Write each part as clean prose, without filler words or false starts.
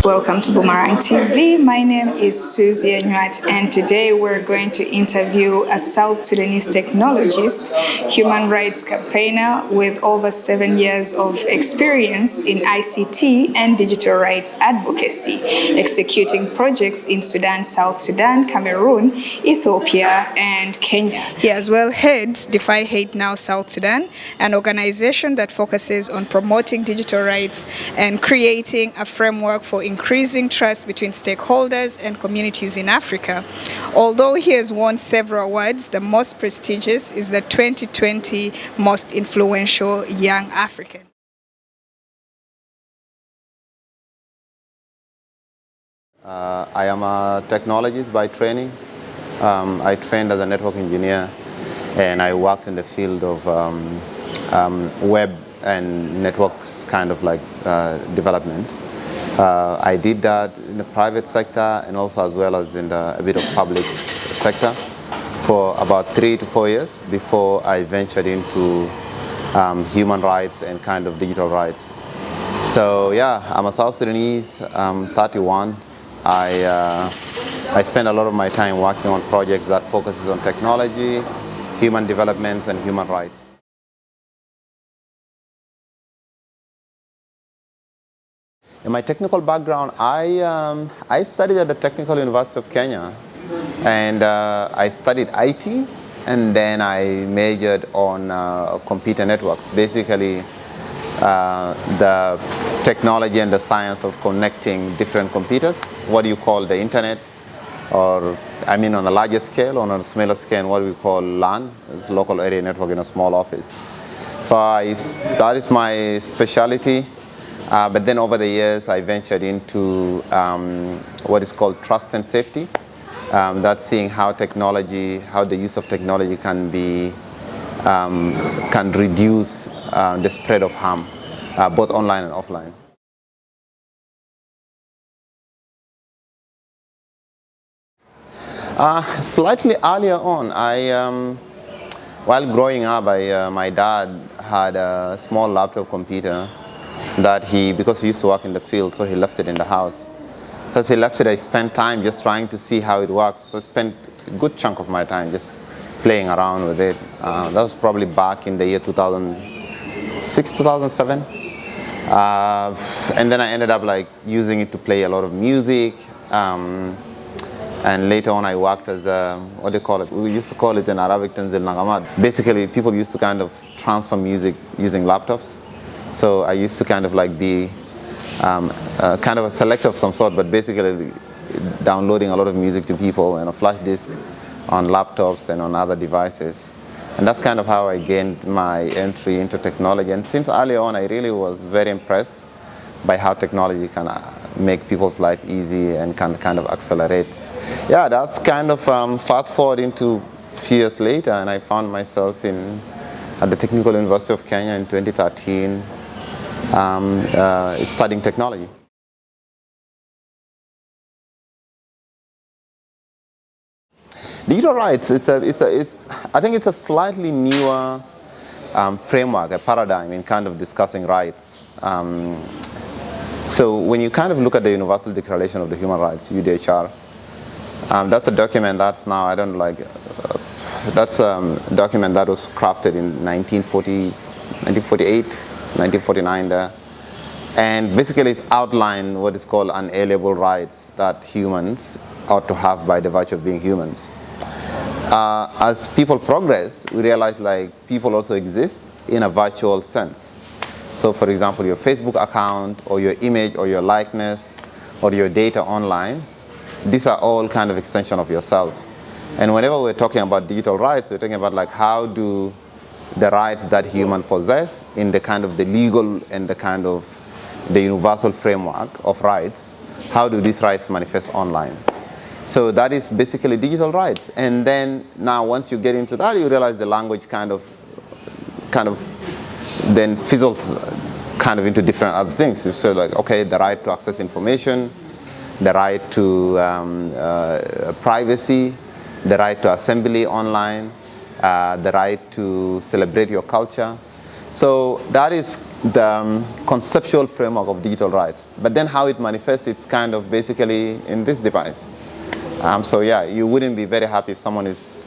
Welcome to Boomerang TV. My name is Susie Anywat, and today we're going to interview a South Sudanese technologist, human rights campaigner with over 7 years of experience in ICT and digital rights advocacy, executing projects in Sudan, South Sudan, Cameroon, Ethiopia, and Kenya. He as well heads Defy Hate Now South Sudan, an organization that focuses on promoting digital rights and creating a framework for increasing trust between stakeholders and communities in Africa. Although he has won several awards, the most prestigious is the 2020 Most Influential Young African. I am a technologist by training. I trained as a network engineer, and I worked in the field of web and networks kind of like development. I did that in the private sector and also as well as in a bit of public sector for about 3 to 4 years before I ventured into human rights and kind of digital rights. So yeah, I'm a South Sudanese, I'm 31. I spend a lot of my time working on projects that focuses on technology, human developments, and human rights. In my technical background, I studied at the Technical University of Kenya, and I studied IT, and then I majored on computer networks, basically the technology and the science of connecting different computers, what you call the internet, or I mean on a larger scale, on a smaller scale, what we call LAN, it's local area network in a small office. So that is my specialty. But then over the years, I ventured into what is called trust and safety. That's seeing how technology, how the use of technology can be, can reduce the spread of harm, both online and offline. Slightly earlier on, while growing up, my dad had a small laptop computer that because he used to work in the field, so he left it in the house. As he left it, I spent time just trying to see how it works. So I spent a good chunk of my time just playing around with it. That was probably back in the year 2006, 2007. And then I ended up like using it to play a lot of music. And later on, I worked as what do you call it? We used to call it in Arabic Tanzil Nagamat. Basically, people used to kind of transfer music using laptops. So I used to kind of like be kind of a selector of some sort, but basically downloading a lot of music to people and a flash disk on laptops and on other devices. And that's kind of how I gained my entry into technology. And since early on, I really was very impressed by how technology can make people's life easy and can kind of accelerate. Yeah, that's kind of fast forward into a few years later, and I found myself at the Technical University of Kenya in 2013, studying technology. Digital rights, I think it's a slightly newer framework, a paradigm in kind of discussing rights. So when you kind of look at the Universal Declaration of the Human Rights, UDHR, that's a document that's now, that's a document that was crafted in 1948, 1949 there. And basically it's outlined what is called unalienable rights that humans ought to have by the virtue of being humans. As people progress, we realize like people also exist in a virtual sense. So for example, your Facebook account or your image or your likeness or your data online, these are all kind of extension of yourself. And whenever we're talking about digital rights, we're talking about like how do the rights that humans possess in the kind of the legal and the kind of the universal framework of rights, how do these rights manifest online? So that is basically digital rights. And then now once you get into that, you realize the language kind of then fizzles kind of into different other things. So like, okay, the right to access information, the right to privacy, the right to assembly online, the right to celebrate your culture. So that is conceptual framework of digital rights. But then how it manifests, it's kind of basically in this device. So yeah, you wouldn't be very happy if someone is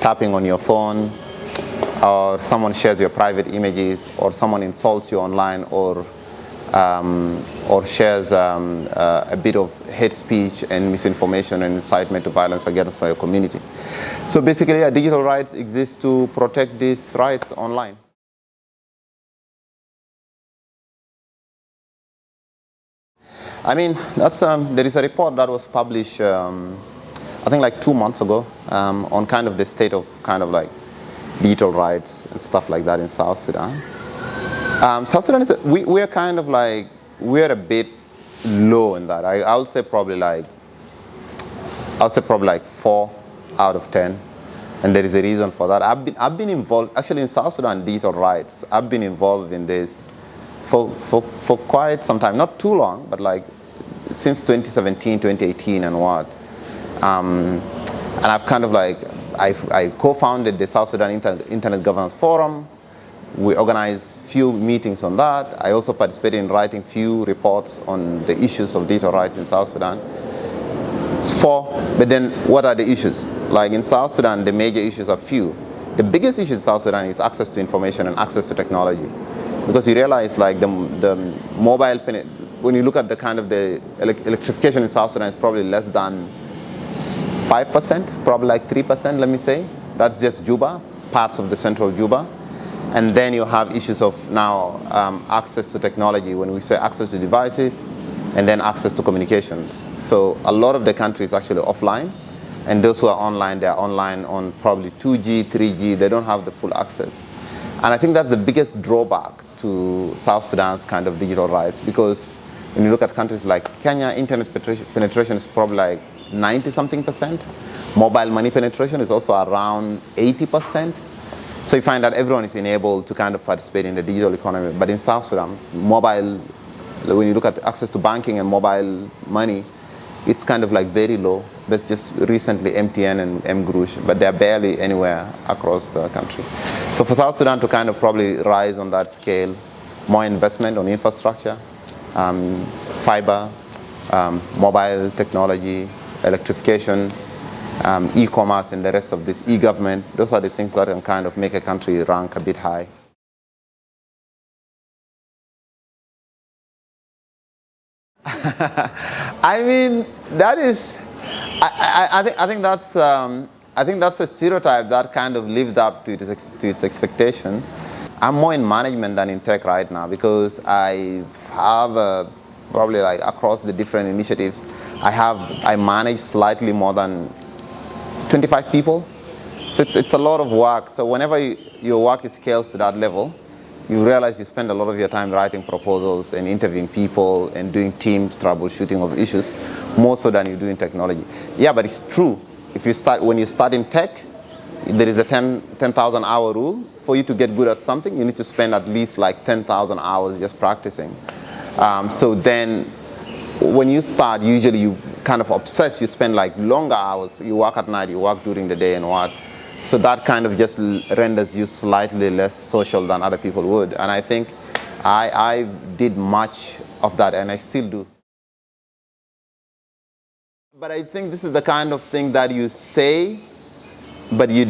tapping on your phone, or someone shares your private images, or someone insults you online, or shares a bit of hate speech and misinformation and incitement to violence against your community. So basically, yeah, digital rights exist to protect these rights online. I mean, that's, there is a report that was published, I think like 2 months ago, on kind of the state of kind of like digital rights and stuff like that in South Sudan. South Sudan is, we're kind of like, we're a bit low in that. I would say probably like, 4 out of 10. And there is a reason for that. I've been involved, actually in South Sudan digital rights, I've been involved in this for quite some time, not too long, but like since 2017, 2018 and what. And I've kind of like, I co-founded the South Sudan Internet Governance Forum. We organized few meetings on that. I also participated in writing few reports on the issues of digital rights in South Sudan. But then what are the issues? Like in South Sudan, the major issues are few. The biggest issue in South Sudan is access to information and access to technology. Because you realize like the mobile, when you look at the kind of the electrification in South Sudan is probably less than 5%, probably like 3%, let me say. That's just Juba, parts of the central Juba. And then you have issues of now access to technology, when we say access to devices, and then access to communications. So a lot of the country is actually offline, and those who are online, they are online on probably 2G, 3G, they don't have the full access. And I think that's the biggest drawback to South Sudan's kind of digital rights, because when you look at countries like Kenya, internet penetration is probably like 90-something%. Mobile money penetration is also around 80%. So you find that everyone is enabled to kind of participate in the digital economy. But in South Sudan, mobile, when you look at access to banking and mobile money, it's kind of like very low. There's just recently MTN and Mgrush, but they're barely anywhere across the country. So for South Sudan to kind of probably rise on that scale, more investment on infrastructure, fiber, mobile technology, electrification, e-commerce, and the rest of this e-government, those are the things that can kind of make a country rank a bit high. I mean, that is, I think that's a stereotype that kind of lived up to its expectations. I'm more in management than in tech right now, because I have probably like across the different initiatives, I manage slightly more than 25 people. So it's a lot of work. So whenever your work scales to that level, you realize you spend a lot of your time writing proposals and interviewing people and doing teams troubleshooting of issues, more so than you do in technology. Yeah, but it's true. When you start in tech, there is a 10,000 hour rule. For you to get good at something, you need to spend at least like 10,000 hours just practicing. So then when you start, usually you kind of obsess, you spend like longer hours, you work at night, you work during the day and what. So that kind of just renders you slightly less social than other people would. And I think I did much of that, and I still do. But I think this is the kind of thing that you say, but I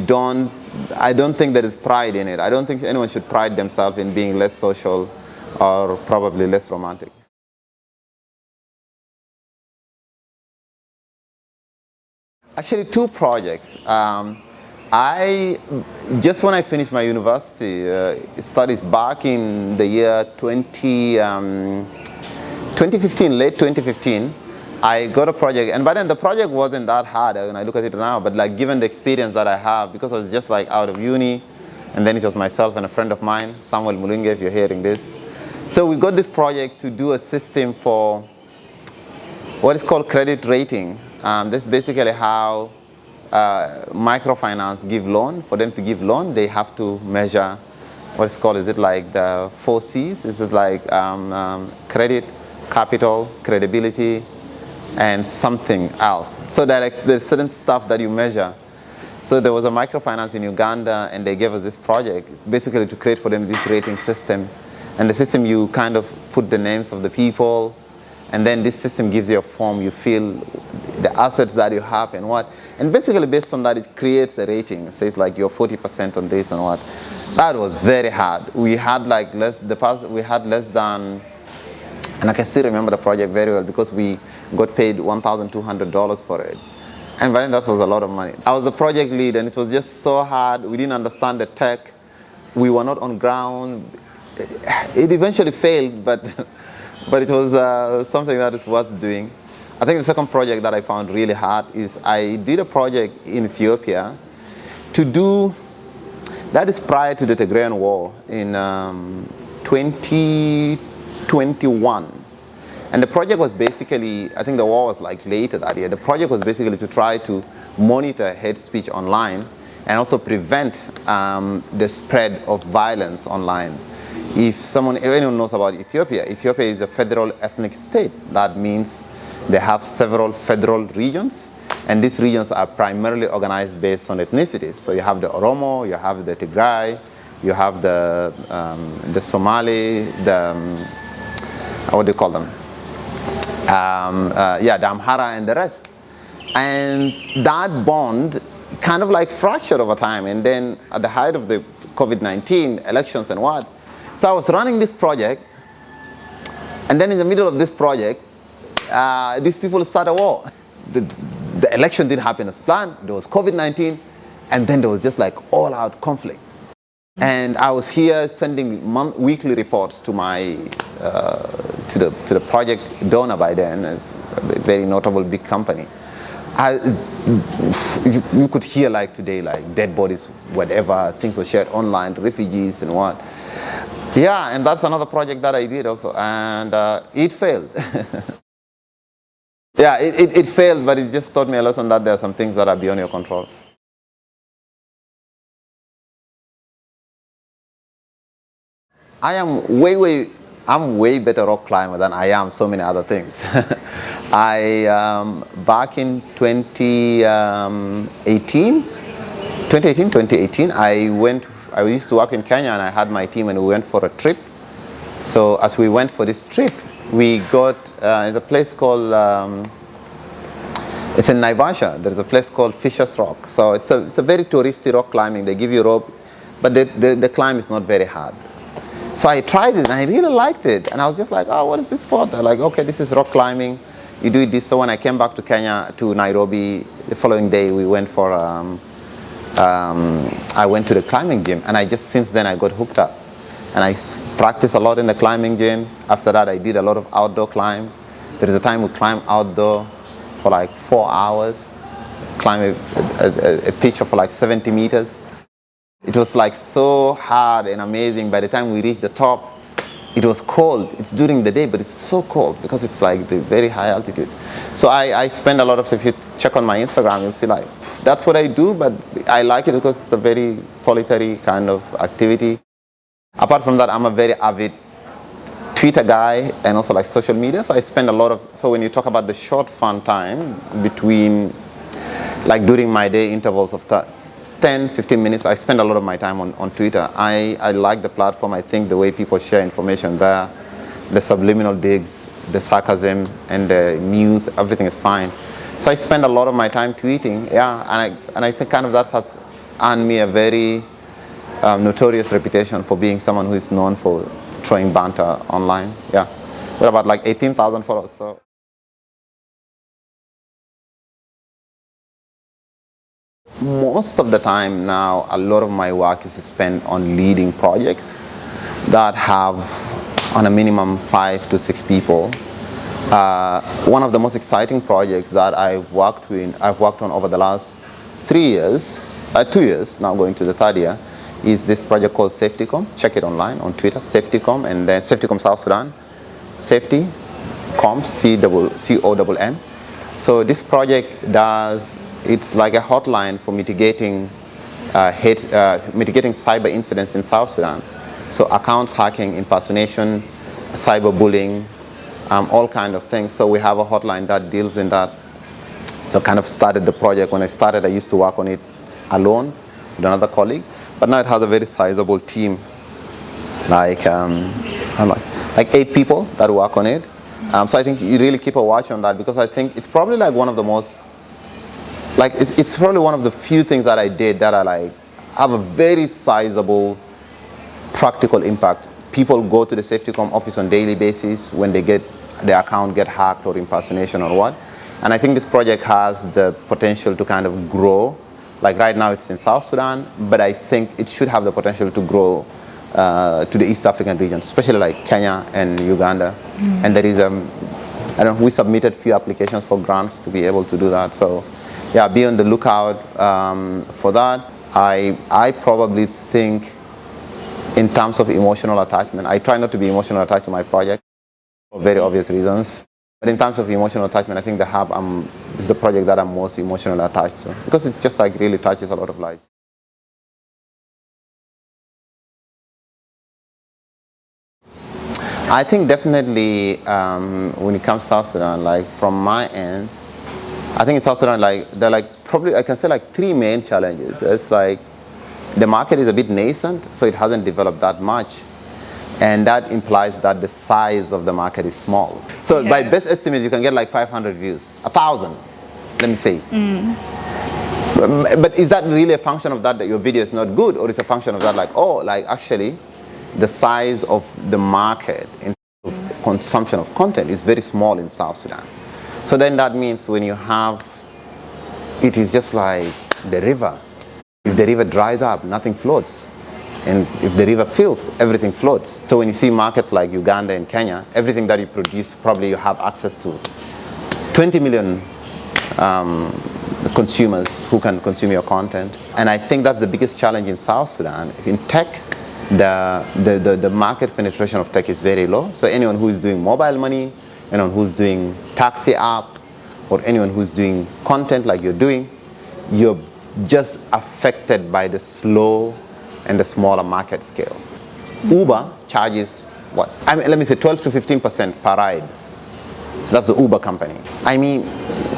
don't think there is pride in it. I don't think anyone should pride themselves in being less social or probably less romantic. Actually, 2 projects. When I finished my university studies back in the year 2015, late 2015, I got a project, and by then the project wasn't that hard when I look at it now, but like given the experience that I have, because I was just like out of uni, and then it was myself and a friend of mine, Samuel Mulunge, if you're hearing this. So we got this project to do a system for what is called credit rating. That's basically how microfinance give loan. For them to give loan, they have to measure what is called, is it like the 4 C's? Is it like credit, capital, credibility, and something else? So that like, there's certain stuff that you measure. So there was a microfinance in Uganda, and they gave us this project basically to create for them this rating system. And the system, you kind of put the names of the people, and then this system gives you a form, you fill the assets that you have and what. And basically based on that, it creates a rating. It says like you're 40% on this and what. That was very hard. We had like we had less than, and I can still remember the project very well because we got paid $1,200 for it. And by then that was a lot of money. I was the project lead and it was just so hard. We didn't understand the tech. We were not on ground. It eventually failed, but it was something that is worth doing. I think the second project that I found really hard is I did a project in Ethiopia to do, that is prior to the Tigrayan War in 2021. And the project was basically, I think the war was like later that year. The project was basically to try to monitor hate speech online and also prevent the spread of violence online. If anyone knows about Ethiopia, Ethiopia is a federal ethnic state. That means they have several federal regions, and these regions are primarily organized based on ethnicities. So you have the Oromo, you have the Tigray, you have the Somali, what do you call them? The Amhara and the rest. And that bond kind of like fractured over time. And then at the height of the COVID-19 elections and what, so I was running this project, and then in the middle of this project, these people started a war. The election didn't happen as planned. There was COVID-19, and then there was just like all-out conflict. And I was here sending weekly reports to my to the project donor by then. It's a very notable big company. You could hear like today, like dead bodies, whatever, things were shared online, refugees and what. Yeah, and that's another project that I did also, and it failed. Yeah, it failed, but it just taught me a lesson that there are some things that are beyond your control. I'm way better rock climber than I am so many other things. Back in 2018, I used to work in Kenya, and I had my team, and we went for a trip. So as we went for this trip, we got in a place called, it's in Naivasha. There's a place called Fisher's Rock. So it's a very touristy rock climbing. They give you rope, but the climb is not very hard. So I tried it, and I really liked it. And I was just like, oh, what is this sport? I'm like, okay, this is rock climbing. You do this. So when I came back to Kenya, to Nairobi, the following day, we went for, I went to the climbing gym. And since then, I got hooked up. And I practiced a lot in the climbing gym. After that, I did a lot of outdoor climb. There is a time we climbed outdoor for like 4 hours, climb a pitch of like 70 meters. It was like so hard and amazing. By the time we reached the top, it was cold. It's during the day, but it's so cold because it's like the very high altitude. So I spend a lot of, if you check on my Instagram, you'll see like, that's what I do, but I like it because it's a very solitary kind of activity. Apart from that, I'm a very avid Twitter guy and also like social media. So I spend a lot of, so when you talk about the short fun time between, like during my day intervals of 10, 15 minutes, I spend a lot of my time on Twitter. I like the platform. I think the way people share information there, the subliminal digs, the sarcasm, and the news, everything is fine. So I spend a lot of my time tweeting, yeah, and I think kind of that has earned me a very notorious reputation for being someone who is known for throwing banter online. Yeah, we're about like 18,000 followers. So. Most of the time now, a lot of my work is spent on leading projects that have on a minimum 5 to 6 people. One of the most exciting projects that I've worked on over the last 2 years, now going to the 3rd year, is this project called SafetyComm. Check it online on Twitter, SafetyComm, and then SafetyComm South Sudan, Safety, comm, C-O-M-M. So this project it's like a hotline for mitigating cyber incidents in South Sudan. So accounts hacking, impersonation, cyberbullying, all kind of things. So we have a hotline that deals in that. So kind of started the project. When I started, I used to work on it alone with another colleague. But now it has a very sizable team. Like I don't know, like 8 people that work on it. So I think you really keep a watch on that, because I think it's probably like one of the most, like it's probably one of the few things that I did that I like have a very sizable practical impact. People go to the Safety-Com office on a daily basis when they get their account get hacked or impersonation or what. And I think this project has the potential to kind of grow. Like right now it's in South Sudan, but I think it should have the potential to grow to the East African region, especially like Kenya and Uganda. And there is, I don't know, we submitted few applications for grants to be able to do that. So yeah, be on the lookout for that. I probably think in terms of emotional attachment, I try not to be emotional attached to my project for very obvious reasons. But in terms of emotional attachment, I think the Hub is the project that I'm most emotionally attached to, because it's just like really touches a lot of lives. I think definitely when it comes to South Sudan, like from my end, I think in South Sudan, like there are like probably I can say like 3 main challenges. It's like the market is a bit nascent, so it hasn't developed that much. And that implies that the size of the market is small. So by best estimates, you can get like 500 views, 1,000, let me say. But is that really a function of that your video is not good, or is a function of that like, oh, like actually the size of the market in terms of consumption of content is very small in South Sudan. So then that means when you have, it is just like the river. If the river dries up, nothing floats. And if the river fills, everything floats. So when you see markets like Uganda and Kenya, everything that you produce, probably you have access to 20 million consumers who can consume your content. And I think that's the biggest challenge in South Sudan. In tech, the market penetration of tech is very low. So anyone who is doing mobile money, anyone who's doing taxi app, or anyone who's doing content like you're doing, you're just affected by the slow and the smaller market scale. Uber charges what? I mean, let me say 12 to 15% per ride. That's the Uber company. I mean,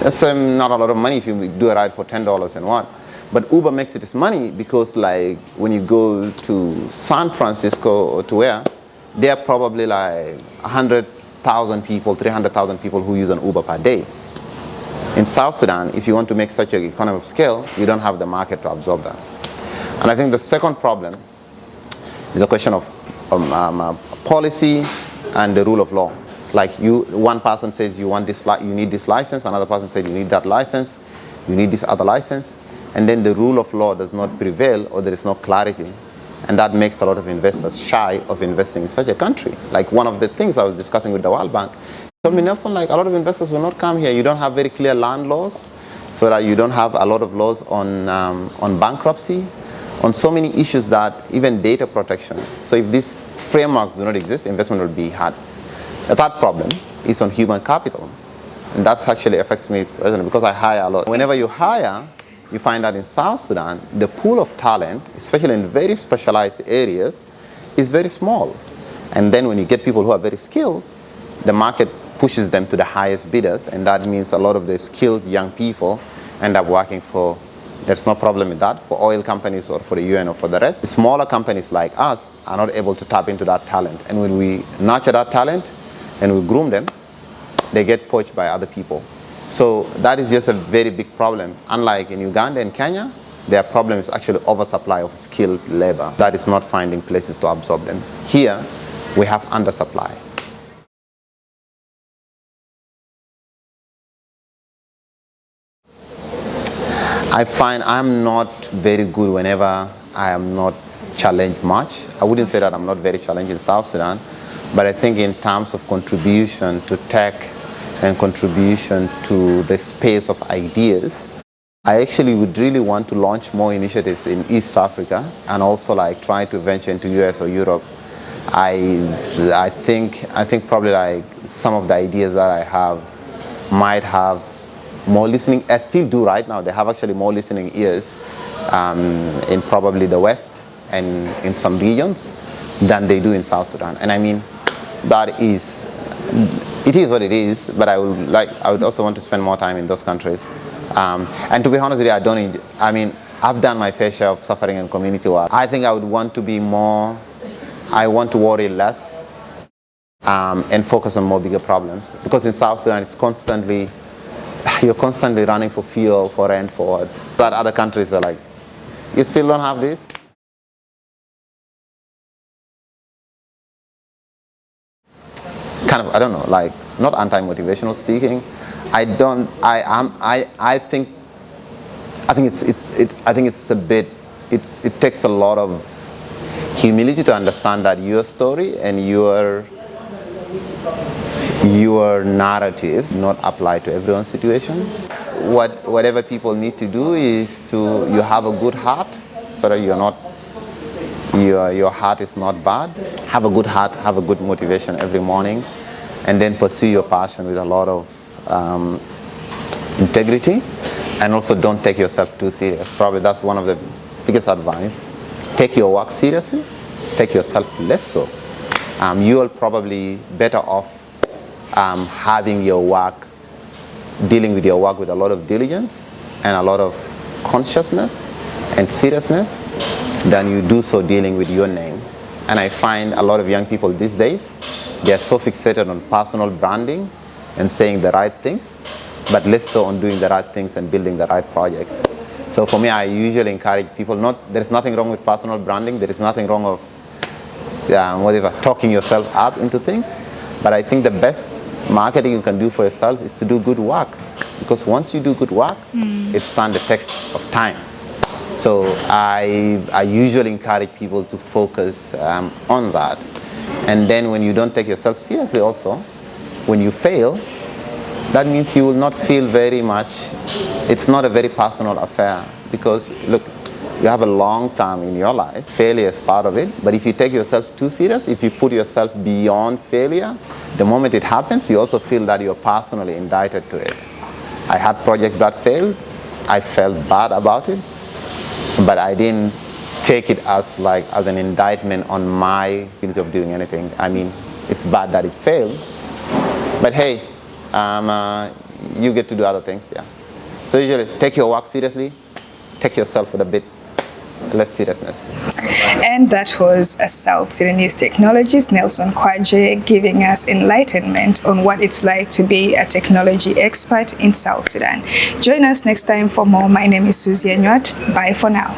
that's not a lot of money if you do a ride for $10 and what. But Uber makes its money because like when you go to San Francisco or to where, there are probably like 100,000 people, 300,000 people who use an Uber per day. In South Sudan, if you want to make such an economy of scale, you don't have the market to absorb that. And I think the second problem is a question of policy and the rule of law. Like one person says you want this, you need this license, another person says you need that license, you need this other license, and then the rule of law does not prevail, or there is no clarity, and that makes a lot of investors shy of investing in such a country. Like one of the things I was discussing with the World Bank, told me, Nelson, like a lot of investors will not come here. You don't have very clear land laws, so that you don't have a lot of laws on bankruptcy, on so many issues that even data protection. So if these frameworks do not exist, investment will be hard. The third problem is on human capital. And that actually affects me personally because I hire a lot. Whenever you hire, you find that in South Sudan, the pool of talent, especially in very specialized areas, is very small. And then when you get people who are very skilled, the market pushes them to the highest bidders, and that means a lot of the skilled young people end up working for, there's no problem with that, for oil companies or for the UN or for the rest. Smaller companies like us are not able to tap into that talent. And when we nurture that talent and we groom them, they get poached by other people. So that is just a very big problem. Unlike in Uganda and Kenya, their problem is actually oversupply of skilled labor that is not finding places to absorb them. Here, we have undersupply. I find I'm not very good whenever I am not challenged much. I wouldn't say that I'm not very challenged in South Sudan, but I think in terms of contribution to tech and contribution to the space of ideas, I actually would really want to launch more initiatives in East Africa and also like try to venture into US or Europe. I think probably like some of the ideas that I have might have more listening, I still do right now. They have actually more listening ears in probably the West and in some regions than they do in South Sudan. And I mean, that is, it is what it is, but I would also want to spend more time in those countries. And to be honest with you, I've done my fair share of suffering and community work. I think I would want to be more, I want to worry less and focus on more bigger problems. Because in South Sudan, you're constantly running for fuel, for rent, for what. That other countries are like, you still don't have this? Kind of, I don't know, like, not anti-motivational speaking. I think it's a bit, it takes a lot of humility to understand that your story and your narrative not apply to everyone's situation. Whatever people need to do is you have a good heart, so that your heart is not bad. Have a good heart, have a good motivation every morning, and then pursue your passion with a lot of integrity, and also don't take yourself too serious. Probably that's one of the biggest advice. Take your work seriously, take yourself less so. You are probably better off having your work, dealing with your work with a lot of diligence and a lot of consciousness and seriousness than you do so dealing with your name. And I find a lot of young people these days, they are so fixated on personal branding and saying the right things, but less so on doing the right things and building the right projects. So for me, I usually encourage people, there's nothing wrong with personal branding, there is nothing wrong of talking yourself up into things, but I think the best marketing you can do for yourself is to do good work, because once you do good work, it stands the test of time. So I usually encourage people to focus on that. And then when you don't take yourself seriously also, when you fail, that means you will not feel very much, it's not a very personal affair, because look, you have a long time in your life, failure is part of it, but if you take yourself too serious, if you put yourself beyond failure, the moment it happens, you also feel that you're personally indicted to it. I had projects that failed, I felt bad about it, but I didn't take it as an indictment on my ability of doing anything. I mean, it's bad that it failed, but hey, you get to do other things, yeah. So usually take your work seriously, take yourself with a bit less seriousness. And that was a South Sudanese technologist, Nelson Kwaje, giving us enlightenment on what it's like to be a technology expert in South Sudan. Join us next time for more. My name is Susie Nyuat. Bye for now.